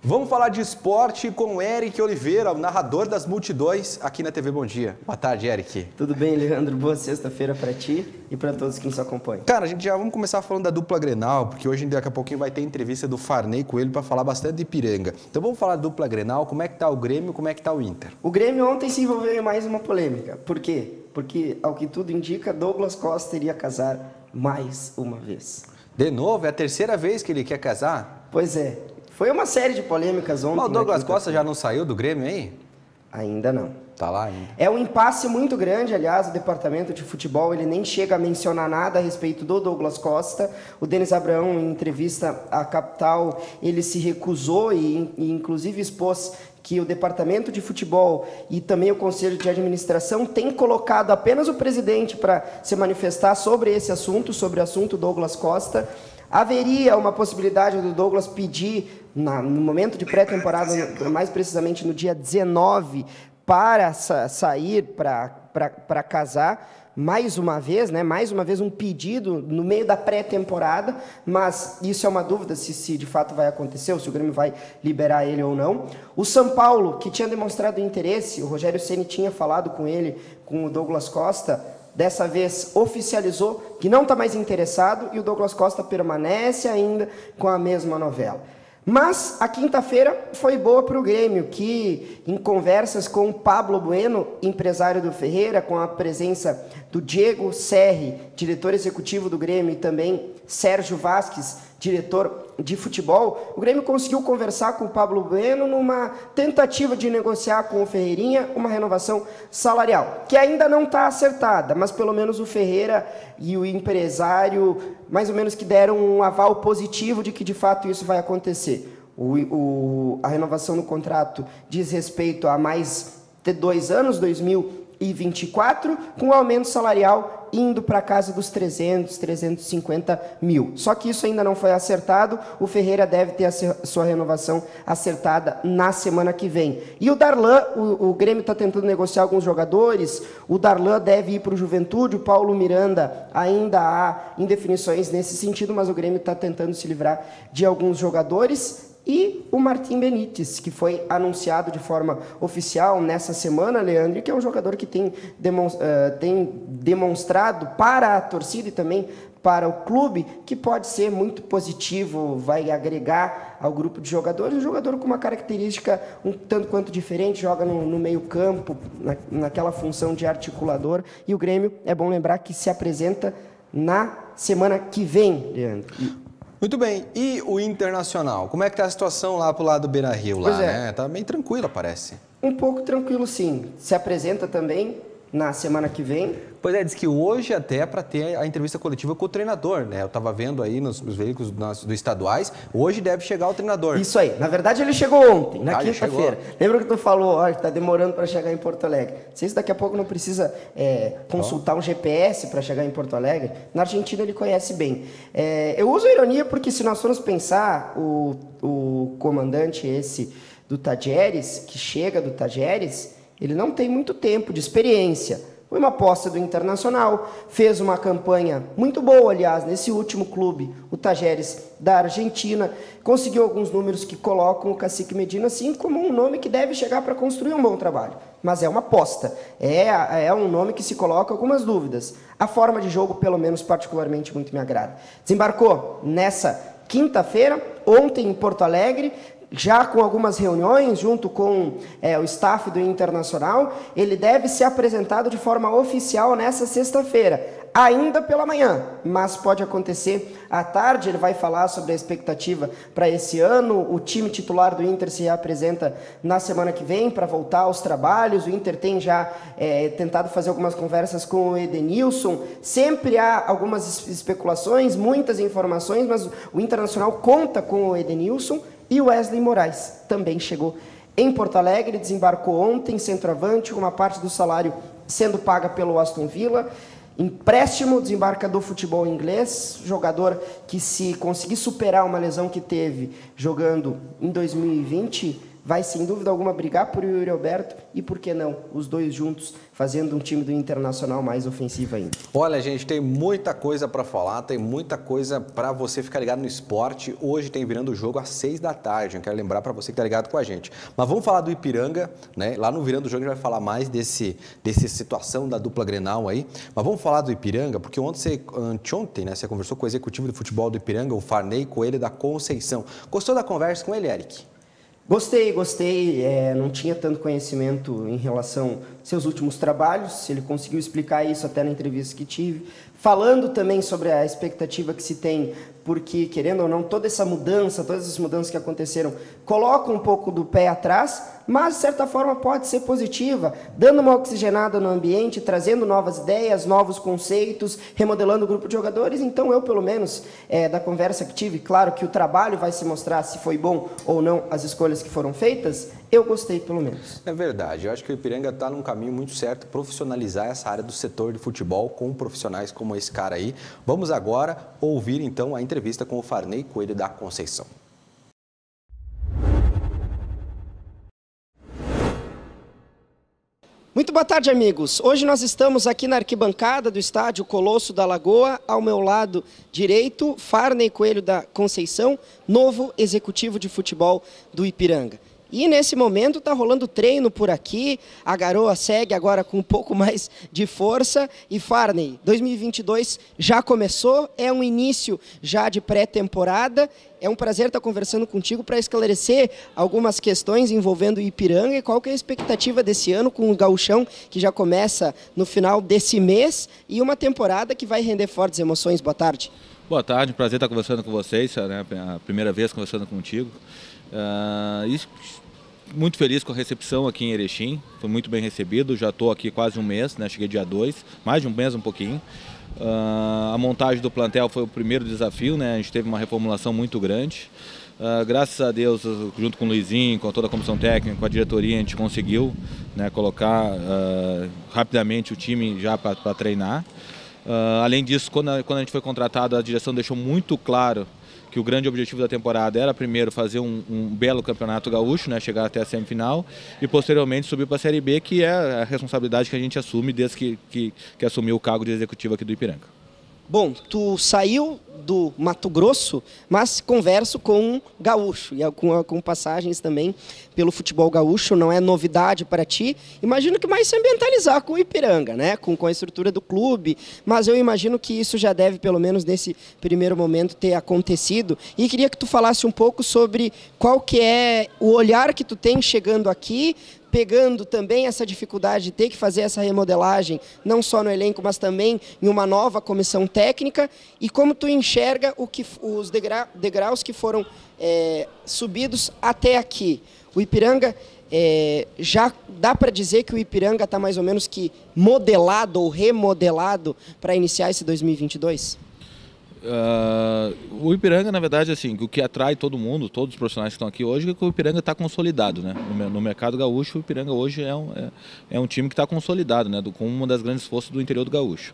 Vamos falar de esporte com o Eric Oliveira, o narrador das multidões aqui na TV Bom Dia. Boa tarde, Eric. Tudo bem, Leandro? Boa sexta-feira para ti e para todos que nos acompanham. Cara, a gente já vamos começar falando da dupla Grenal, porque hoje, daqui a pouquinho, vai ter entrevista do Farney Coelho para falar bastante de Ipiranga. Então vamos falar da dupla Grenal, como é que tá o Grêmio, como é que tá o Inter? O Grêmio ontem se envolveu em mais uma polêmica. Por quê? Porque, ao que tudo indica, Douglas Costa iria casar mais uma vez. De novo? É a terceira vez que ele quer casar? Pois é. Foi uma série de polêmicas ontem. Mas o Douglas Costa já não saiu do Grêmio aí? Ainda não. Tá lá ainda. É um impasse muito grande, aliás, o departamento de futebol, ele nem chega a mencionar nada a respeito do Douglas Costa. O Denis Abraão, em entrevista à Capital, ele se recusou e inclusive expôs que o departamento de futebol e também o conselho de administração tem colocado apenas o presidente para se manifestar sobre esse assunto, sobre o assunto Douglas Costa. Haveria uma possibilidade do Douglas pedir, no momento de pré-temporada, mais precisamente no dia 19, para sair, para casar, mais uma vez, né? Mais uma vez um pedido no meio da pré-temporada, mas isso é uma dúvida se de fato vai acontecer, ou se o Grêmio vai liberar ele ou não. O São Paulo, que tinha demonstrado interesse, o Rogério Ceni tinha falado com ele, com o Douglas Costa, dessa vez oficializou que não está mais interessado e o Douglas Costa permanece ainda com a mesma novela. Mas a quinta-feira foi boa para o Grêmio, que em conversas com o Pablo Bueno, empresário do Ferreira, com a presença do Diego Serri, diretor executivo do Grêmio, e também Sérgio Vasques, diretor de futebol, o Grêmio conseguiu conversar com o Pablo Bueno numa tentativa de negociar com o Ferreirinha uma renovação salarial, que ainda não está acertada, mas pelo menos o Ferreira e o empresário mais ou menos que deram um aval positivo de que de fato isso vai acontecer. A renovação no contrato diz respeito a mais de 2 anos, 2024, com aumento salarial indo para a casa dos 300, 350 mil. Só que isso ainda não foi acertado, o Ferreira deve ter a sua renovação acertada na semana que vem. E o Darlan, o Grêmio está tentando negociar alguns jogadores, o Darlan deve ir para o Juventude, o Paulo Miranda ainda há indefinições nesse sentido, mas o Grêmio está tentando se livrar de alguns jogadores. E o Martim Benítez, que foi anunciado de forma oficial nessa semana, Leandro, que é um jogador que tem demonstrado para a torcida e também para o clube, que pode ser muito positivo, vai agregar ao grupo de jogadores, um jogador com uma característica um tanto quanto diferente, joga no meio campo, naquela função de articulador, e o Grêmio, é bom lembrar que se apresenta na semana que vem, Leandro. Muito bem, e o Internacional? Como é que tá a situação lá pro lado do Beira-Rio lá, né? Tá bem tranquilo, parece. Um pouco tranquilo, sim. Se apresenta também na semana que vem. Pois é, diz que hoje até é para ter a entrevista coletiva com o treinador, né? Eu estava vendo aí nos veículos dos estaduais, hoje deve chegar o treinador. Isso aí. Na verdade, ele chegou ontem, na quinta-feira. Lembra que tu falou, ó, está demorando para chegar em Porto Alegre. Não sei se daqui a pouco não precisa consultar um GPS para chegar em Porto Alegre. Na Argentina ele conhece bem. Eu uso ironia porque se nós formos pensar, o comandante esse do Tajeres, que chega do Tajeres, ele não tem muito tempo de experiência. Foi uma aposta do Internacional, fez uma campanha muito boa, aliás, nesse último clube, o Tajeres da Argentina, conseguiu alguns números que colocam o Cacique Medina assim como um nome que deve chegar para construir um bom trabalho. Mas é uma aposta, é um nome que se coloca algumas dúvidas. A forma de jogo, pelo menos particularmente, muito me agrada. Desembarcou nessa quinta-feira, ontem em Porto Alegre, já com algumas reuniões junto com o staff do Internacional. Ele deve ser apresentado de forma oficial nessa sexta-feira, ainda pela manhã, mas pode acontecer à tarde. Ele vai falar sobre a expectativa para esse ano. O time titular do Inter se apresenta na semana que vem para voltar aos trabalhos. O Inter tem já tentado fazer algumas conversas com o Edenilson. Sempre há algumas especulações, muitas informações, mas o Internacional conta com o Edenilson. E o Wesley Moraes também chegou em Porto Alegre, desembarcou ontem, centroavante, com uma parte do salário sendo paga pelo Aston Villa. Empréstimo, desembarca do futebol inglês, jogador que, se conseguir superar uma lesão que teve jogando em 2020 vai sem dúvida alguma brigar por Yuri Alberto e, por que não, os dois juntos fazendo um time do Internacional mais ofensivo ainda. Olha, gente, tem muita coisa para falar, tem muita coisa para você ficar ligado no esporte. Hoje tem Virando o Jogo às 6 da tarde, eu quero lembrar para você que está ligado com a gente. Mas vamos falar do Ipiranga, né? Lá no Virando o Jogo a gente vai falar mais dessa situação da dupla Grenal aí. Mas vamos falar do Ipiranga, porque anteontem, né, você conversou com o executivo de futebol do Ipiranga, o Farney Coelho da Conceição. Gostou da conversa com ele, Eric? Gostei. Não tinha tanto conhecimento em relação aos seus últimos trabalhos, ele conseguiu explicar isso até na entrevista que tive, falando também sobre a expectativa que se tem, porque, querendo ou não, todas essas mudanças que aconteceram, colocam um pouco do pé atrás, mas, de certa forma, pode ser positiva, dando uma oxigenada no ambiente, trazendo novas ideias, novos conceitos, remodelando o grupo de jogadores. Então, eu, pelo menos, da conversa que tive, claro que o trabalho vai se mostrar se foi bom ou não as escolhas que foram feitas, eu gostei, pelo menos. É verdade, eu acho que o Ipiranga está num caminho muito certo, profissionalizar essa área do setor de futebol com profissionais como esse cara aí. Vamos agora ouvir, então, a entrevista com o Farney Coelho da Conceição. Muito boa tarde, amigos. Hoje nós estamos aqui na arquibancada do estádio Colosso da Lagoa. Ao meu lado direito, Farney Coelho da Conceição, novo executivo de futebol do Ipiranga. E nesse momento está rolando treino por aqui, a garoa segue agora com um pouco mais de força. E Farney, 2022 já começou, é um início já de pré-temporada. É um prazer estar conversando contigo para esclarecer algumas questões envolvendo o Ipiranga e qual que é a expectativa desse ano com o Gauchão, que já começa no final desse mês, e uma temporada que vai render fortes emoções. Boa tarde. Boa tarde, prazer estar conversando com vocês, né? A primeira vez conversando contigo. Muito feliz com a recepção aqui em Erechim, foi muito bem recebido, já estou aqui quase um mês, né? Cheguei dia 2, mais de um mês um pouquinho. A montagem do plantel foi o primeiro desafio, né? A gente teve uma reformulação muito grande. Graças a Deus, junto com o Luizinho, com toda a comissão técnica, com a diretoria, a gente conseguiu, né, colocar rapidamente o time já para treinar. Além disso, quando a gente foi contratado, a direção deixou muito claro que o grande objetivo da temporada era primeiro fazer um belo campeonato gaúcho, né, chegar até a semifinal e posteriormente subir para a Série B, que é a responsabilidade que a gente assume desde que assumiu o cargo de executivo aqui do Ipiranga. Bom, tu saiu do Mato Grosso, mas converso com um gaúcho e com passagens também pelo futebol gaúcho, não é novidade para ti. Imagino que mais se ambientalizar com o Ipiranga, né? Com a estrutura do clube, mas eu imagino que isso já deve, pelo menos nesse primeiro momento, ter acontecido. E queria que tu falasse um pouco sobre qual que é o olhar que tu tem chegando aqui, pegando também essa dificuldade de ter que fazer essa remodelagem, não só no elenco, mas também em uma nova comissão técnica, e como tu enxerga os degraus que foram subidos até aqui. O Ipiranga, já dá para dizer que o Ipiranga está mais ou menos que modelado ou remodelado para iniciar esse 2022? O Ipiranga, na verdade, assim, o que atrai todo mundo, todos os profissionais que estão aqui hoje, é que o Ipiranga está consolidado, né? No mercado gaúcho, o Ipiranga hoje é um time que está consolidado, né? Com uma das grandes forças do interior do gaúcho.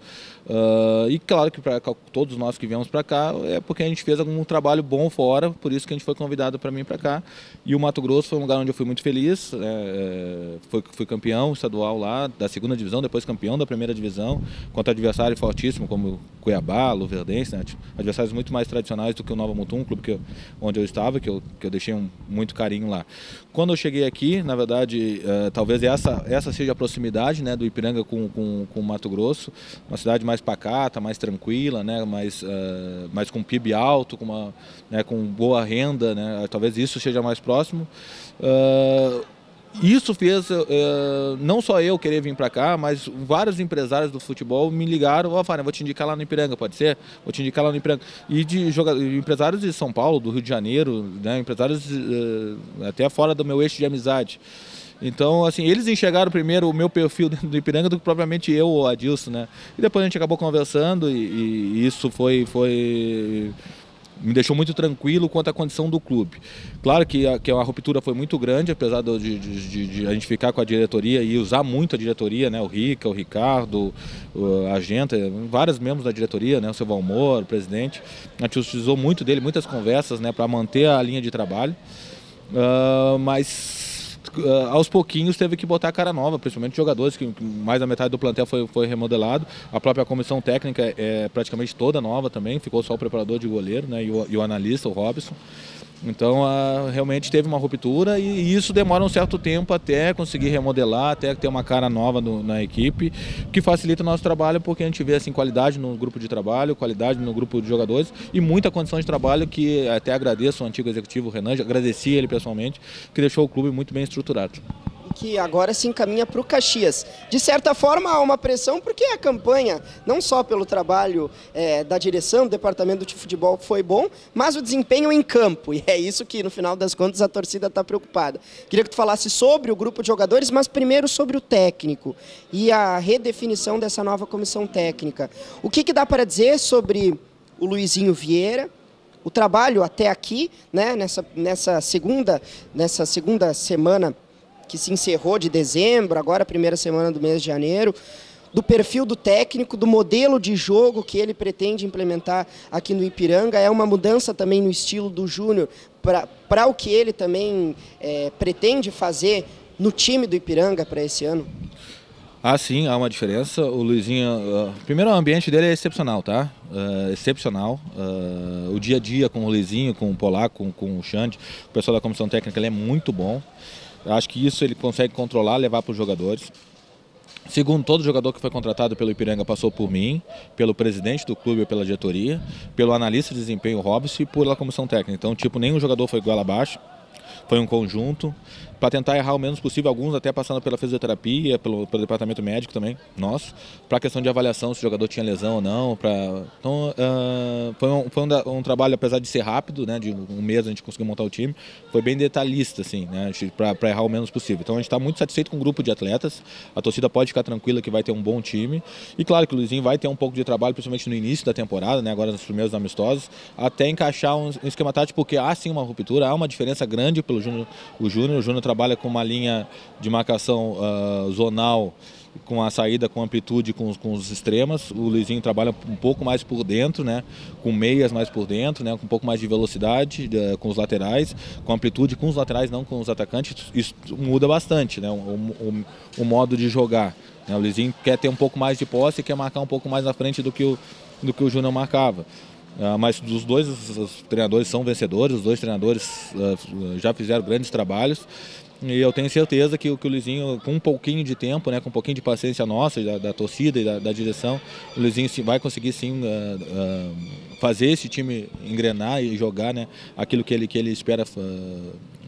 E claro que para todos nós que viemos para cá é porque a gente fez algum trabalho bom fora, por isso que a gente foi convidado para vir para cá. E o Mato Grosso foi um lugar onde eu fui muito feliz, fui campeão estadual lá da segunda divisão, depois campeão da primeira divisão, contra adversário fortíssimo como Cuiabá, Luverdense, né? Adversários muito mais tradicionais do que o Nova Mutum, um clube onde eu estava, que eu deixei muito carinho lá. Quando eu cheguei aqui, na verdade, talvez essa seja a proximidade, né, do Ipiranga com o Mato Grosso, uma cidade mais pacata, mais tranquila, né, mais com PIB alto, com boa renda, né, talvez isso seja mais próximo. Isso fez, não só eu querer vir para cá, mas vários empresários do futebol me ligaram: ó, Fábio, vou te indicar lá no Ipiranga, pode ser? Vou te indicar lá no Ipiranga. E empresários de São Paulo, do Rio de Janeiro, né, empresários até fora do meu eixo de amizade. Então, assim, eles enxergaram primeiro o meu perfil dentro do Ipiranga do que propriamente eu ou Adilson, né? E depois a gente acabou conversando e isso me deixou muito tranquilo quanto à condição do clube. Claro que a ruptura foi muito grande, apesar de a gente ficar com a diretoria e usar muito a diretoria, né? O Rica, o Ricardo, a Genta, vários membros da diretoria, né? O seu Valmor, o presidente. A gente utilizou muito dele, muitas conversas, né? Para manter a linha de trabalho. mas aos pouquinhos teve que botar a cara nova, principalmente jogadores, que mais da metade do plantel foi remodelado. A própria comissão técnica é praticamente toda nova também, ficou só o preparador de goleiro, né, e o analista, o Robson. Então, realmente teve uma ruptura e isso demora um certo tempo até conseguir remodelar, até ter uma cara nova na equipe, que facilita o nosso trabalho, porque a gente vê assim, qualidade no grupo de trabalho, qualidade no grupo de jogadores e muita condição de trabalho, que até agradeço ao antigo executivo Renan, agradeci ele pessoalmente, que deixou o clube muito bem estruturado. Que agora se encaminha para o Caxias. De certa forma há uma pressão, porque a campanha, não só pelo trabalho da direção, do departamento de futebol foi bom, mas o desempenho em campo, e é isso que no final das contas a torcida está preocupada. Queria que tu falasse sobre o grupo de jogadores, mas primeiro sobre o técnico e a redefinição dessa nova comissão técnica. O que dá para dizer sobre o Luizinho Vieira, o trabalho até aqui, né, nessa segunda semana que se encerrou de dezembro, agora a primeira semana do mês de janeiro, do perfil do técnico, do modelo de jogo que ele pretende implementar aqui no Ipiranga. É uma mudança também no estilo do Júnior para o que ele também pretende fazer no time do Ipiranga para esse ano? Sim, há uma diferença. O Luizinho, primeiro, o ambiente dele é excepcional, tá? Excepcional. O dia a dia com o Luizinho, com o Polaco, com o Xande, o pessoal da comissão técnica, ele é muito bom. Acho que isso ele consegue controlar, levar para os jogadores. Segundo, todo jogador que foi contratado pelo Ipiranga passou por mim, pelo presidente do clube, pela diretoria, pelo analista de desempenho Robson e pela comissão técnica. Então, nenhum jogador foi igual abaixo, foi um conjunto, para tentar errar o menos possível, alguns até passando pela fisioterapia, pelo departamento médico também, nosso, para a questão de avaliação se o jogador tinha lesão ou não. Então, foi um trabalho, apesar de ser rápido, né, de um mês a gente conseguiu montar o time, foi bem detalhista, assim, né, para errar o menos possível. Então a gente está muito satisfeito com o grupo de atletas, a torcida pode ficar tranquila que vai ter um bom time, e claro que o Luizinho vai ter um pouco de trabalho, principalmente no início da temporada, né, agora nos primeiros amistosos, até encaixar um esquema tático, porque há sim uma ruptura, há uma diferença grande pelo Júnior. O Júnior trabalha com uma linha de marcação zonal, com a saída com amplitude com os extremas. O Luizinho trabalha um pouco mais por dentro, né, com meias mais por dentro, né, com um pouco mais de velocidade com os laterais, com amplitude com os laterais, não com os atacantes. Isso muda bastante, né, o modo de jogar, né. O Luizinho quer ter um pouco mais de posse e quer marcar um pouco mais na frente do que o Júnior marcava. Mas os dois os treinadores são vencedores, os dois treinadores já fizeram grandes trabalhos. E eu tenho certeza que o Luizinho, com um pouquinho de tempo, né, com um pouquinho de paciência nossa, da torcida e da direção, o Luizinho vai conseguir sim fazer esse time engrenar e jogar, né, aquilo que ele espera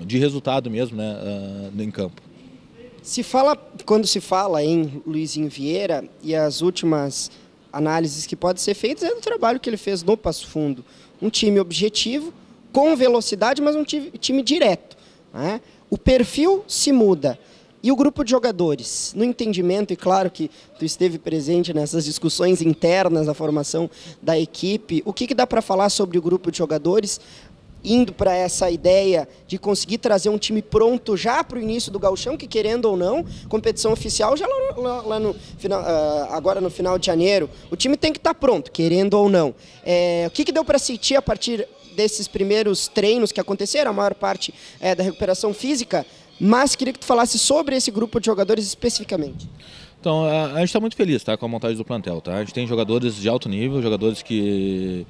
de resultado mesmo, né, em campo. Quando se fala em Luizinho Vieira, e as últimas análises que podem ser feitas é do trabalho que ele fez no Passo Fundo. Um time objetivo, com velocidade, mas um time direto, né? O perfil se muda. E o grupo de jogadores, no entendimento, e claro que tu esteve presente nessas discussões internas da formação da equipe, o que dá para falar sobre o grupo de jogadores, indo para essa ideia de conseguir trazer um time pronto já para o início do Gauchão, que querendo ou não, competição oficial já lá no final, agora no final de janeiro, o time tem que estar pronto, querendo ou não. O que deu para sentir a partir desses primeiros treinos que aconteceram, a maior parte da recuperação física, mas queria que tu falasse sobre esse grupo de jogadores especificamente. Então, a gente está muito feliz, tá, com a montagem do plantel, tá? A gente tem jogadores de alto nível, jogadores que...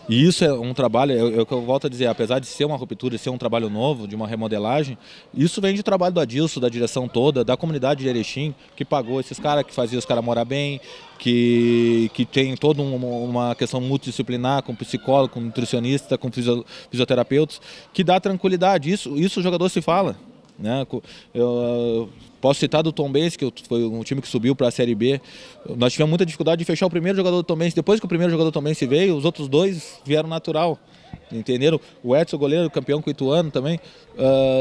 E isso é um trabalho, é o que eu volto a dizer, apesar de ser uma ruptura e ser um trabalho novo, de uma remodelagem, isso vem de trabalho do Adilson, da direção toda, da comunidade de Erechim, que pagou esses caras, que fazia os caras morar bem, que tem toda uma questão multidisciplinar, com psicólogo, com nutricionista, com fisioterapeutas, que dá tranquilidade. Isso o jogador se fala, né? Eu posso citar do Tombense, que foi um time que subiu para a Série B. Nós tivemos muita dificuldade de fechar o primeiro jogador do Tombense. Depois que o primeiro jogador do Tombense veio, os outros dois vieram natural. Entenderam? O Edson, goleiro, campeão com o Ituano também,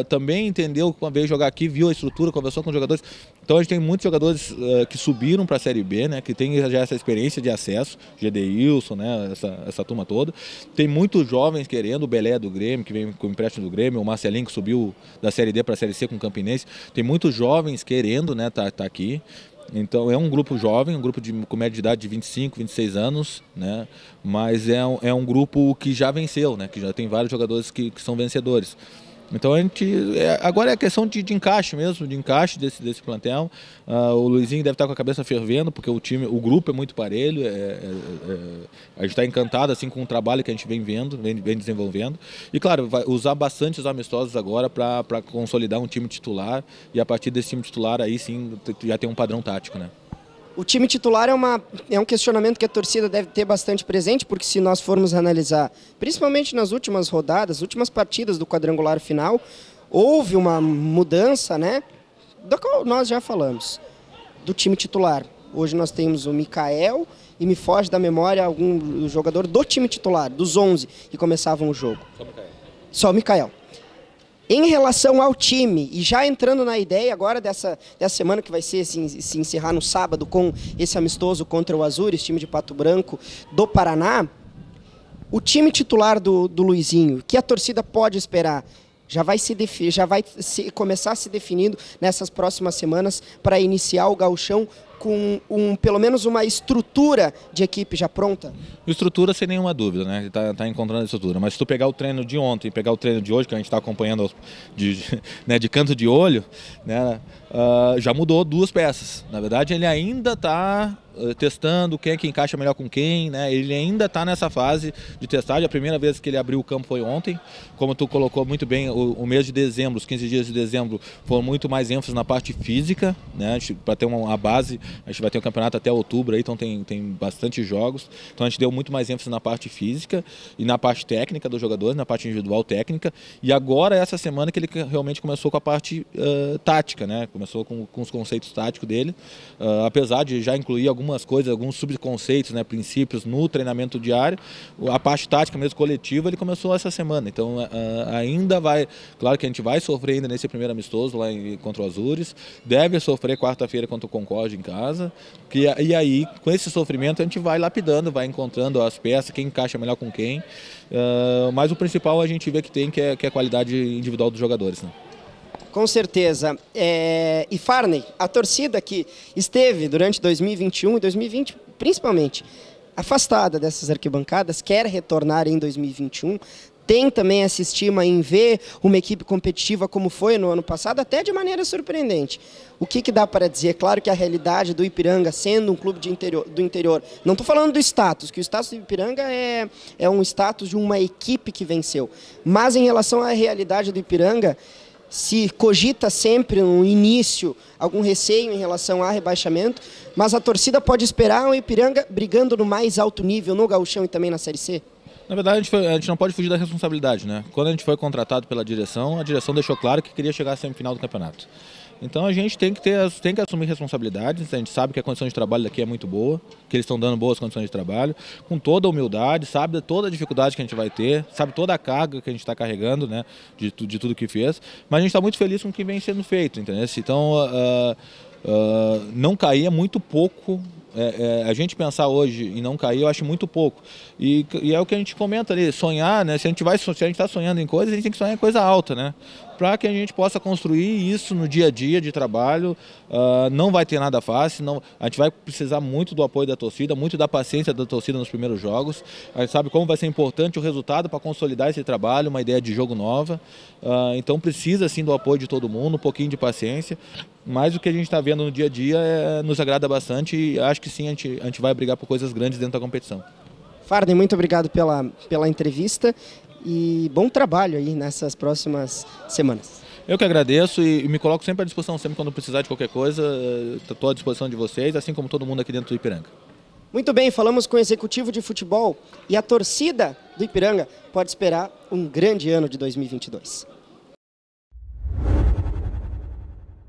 também entendeu que veio jogar aqui, viu a estrutura, conversou com os jogadores. Então a gente tem muitos jogadores que subiram para a Série B, né, que tem já essa experiência de acesso, Gedeilson, né, essa turma toda. Tem muitos jovens querendo, o Belé do Grêmio, que vem com o empréstimo do Grêmio, o Marcelinho, que subiu da Série D para a Série C com o Campinense. Tem muitos jovens querendo, né, tá aqui. Então é um grupo jovem, um grupo com média de idade de 25, 26 anos, né? Mas é um grupo que já venceu, né? Que já tem vários jogadores que são vencedores. Então agora é questão de encaixe mesmo, de encaixe desse plantel. O Luizinho deve estar com a cabeça fervendo, porque o grupo é muito parelho. A gente está encantado assim, com o trabalho que a gente vem vendo, vem desenvolvendo. E claro, vai usar bastante os amistosos agora para consolidar um time titular, e a partir desse time titular aí sim já tem um padrão tático, né? O time titular é um questionamento que a torcida deve ter bastante presente, porque se nós formos analisar, principalmente nas últimas rodadas, últimas partidas do quadrangular final, houve uma mudança, né, da qual nós já falamos, do time titular. Hoje nós temos o Mikael e me foge da memória algum jogador do time titular, dos 11 que começavam o jogo. Só o Mikael. Em relação ao time, e já entrando na ideia agora dessa semana que vai ser se encerrar no sábado com esse amistoso contra o Azures, time de Pato Branco do Paraná, o time titular do Luizinho, que a torcida pode esperar, já vai começar se definindo nessas próximas semanas para iniciar o gauchão com pelo menos uma estrutura de equipe já pronta? Estrutura sem nenhuma dúvida, né? Tá encontrando a estrutura. Mas se tu pegar o treino de ontem e pegar o treino de hoje, que a gente está acompanhando de canto de olho, né? Já mudou 2 peças. Na verdade, ele ainda está testando quem é que encaixa melhor com quem, né? Ele ainda está nessa fase de testagem. A primeira vez que ele abriu o campo foi ontem. Como tu colocou muito bem, o mês de dezembro, os 15 dias de dezembro, foram muito mais ênfase na parte física, né? Para ter uma base, a gente vai ter um campeonato até outubro, aí, então tem bastante jogos. Então a gente deu muito mais ênfase na parte física e na parte técnica dos jogadores, na parte individual técnica. E agora, essa semana, que ele realmente começou com a parte tática, né? Começou com os conceitos táticos dele, apesar de já incluir algumas coisas, alguns subconceitos, né, princípios no treinamento diário. A parte tática mesmo coletiva ele começou essa semana, então ainda vai, claro que a gente vai sofrer ainda nesse primeiro amistoso lá contra o Azures, deve sofrer quarta-feira contra o Concorde em casa, e aí com esse sofrimento a gente vai lapidando, vai encontrando as peças, quem encaixa melhor com quem, mas o principal a gente vê que é a qualidade individual dos jogadores, né? Com certeza. E Farney, a torcida que esteve durante 2021 e 2020, principalmente, afastada dessas arquibancadas, quer retornar em 2021, tem também essa estima em ver uma equipe competitiva como foi no ano passado, até de maneira surpreendente. O que dá para dizer? Claro que a realidade do Ipiranga, sendo um clube do interior, não estou falando do status, que o status do Ipiranga é um status de uma equipe que venceu, mas em relação à realidade do Ipiranga, se cogita sempre no início algum receio em relação a rebaixamento, mas a torcida pode esperar o Ipiranga brigando no mais alto nível, no gauchão e também na Série C? Na verdade, a gente não pode fugir da responsabilidade, né? Quando a gente foi contratado pela direção, a direção deixou claro que queria chegar à semifinal do campeonato. Então a gente tem que assumir responsabilidades. A gente sabe que a condição de trabalho daqui é muito boa, que eles estão dando boas condições de trabalho, com toda a humildade, sabe toda a dificuldade que a gente vai ter, sabe toda a carga que a gente está carregando, né, de tudo que fez, mas a gente está muito feliz com o que vem sendo feito, entendeu? Então não cair é muito pouco. A gente pensar hoje e não cair, eu acho muito pouco. E é o que a gente comenta ali, sonhar, né? Se a gente está sonhando em coisas, a gente tem que sonhar em coisa alta, né? Para que a gente possa construir isso no dia a dia de trabalho. Não vai ter nada fácil, a gente vai precisar muito do apoio da torcida, muito da paciência da torcida nos primeiros jogos. A gente sabe como vai ser importante o resultado para consolidar esse trabalho, uma ideia de jogo nova. Então precisa sim do apoio de todo mundo, um pouquinho de paciência. Mas o que a gente está vendo no dia a dia nos agrada bastante e acho que sim, a gente vai brigar por coisas grandes dentro da competição. Farney, muito obrigado pela entrevista e bom trabalho aí nessas próximas semanas. Eu que agradeço e me coloco sempre à disposição, sempre quando precisar de qualquer coisa, estou à disposição de vocês, assim como todo mundo aqui dentro do Ipiranga. Muito bem, falamos com o executivo de futebol e a torcida do Ipiranga pode esperar um grande ano de 2022.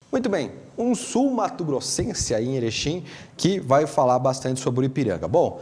Muito bem, um sul-mato-grossense aí em Erechim que vai falar bastante sobre o Ipiranga. Bom,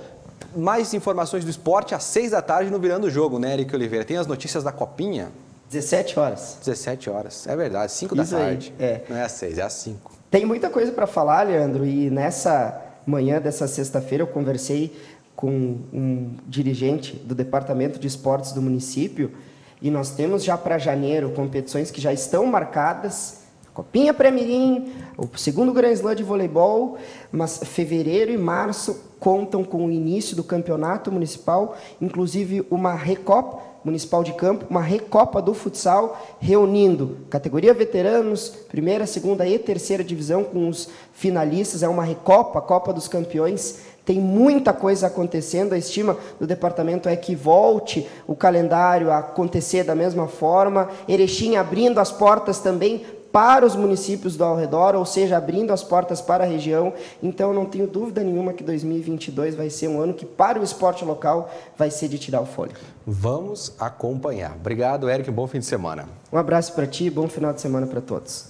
mais informações do esporte às 6 da tarde no Virando o Jogo, né, Eric Oliveira? Tem as notícias da Copinha? 17 horas. 17 horas, é verdade, 5 da tarde. Não é às 6, é às 5. Tem muita coisa para falar, Leandro, e nessa manhã dessa sexta-feira eu conversei com um dirigente do Departamento de Esportes do município e nós temos já para janeiro competições que já estão marcadas, Copinha Pré-Mirim, o segundo Grand Slam de voleibol, mas fevereiro e março contam com o início do campeonato municipal, inclusive uma Recopa Municipal de Campo, uma Recopa do Futsal, reunindo categoria veteranos, primeira, segunda e terceira divisão com os finalistas. É uma Recopa, Copa dos Campeões. Tem muita coisa acontecendo, a estima do departamento é que volte o calendário a acontecer da mesma forma. Erechim abrindo as portas também para os municípios do ao redor, ou seja, abrindo as portas para a região. Então, não tenho dúvida nenhuma que 2022 vai ser um ano que, para o esporte local, vai ser de tirar o fôlego. Vamos acompanhar. Obrigado, Eric. Bom fim de semana. Um abraço para ti, bom final de semana para todos.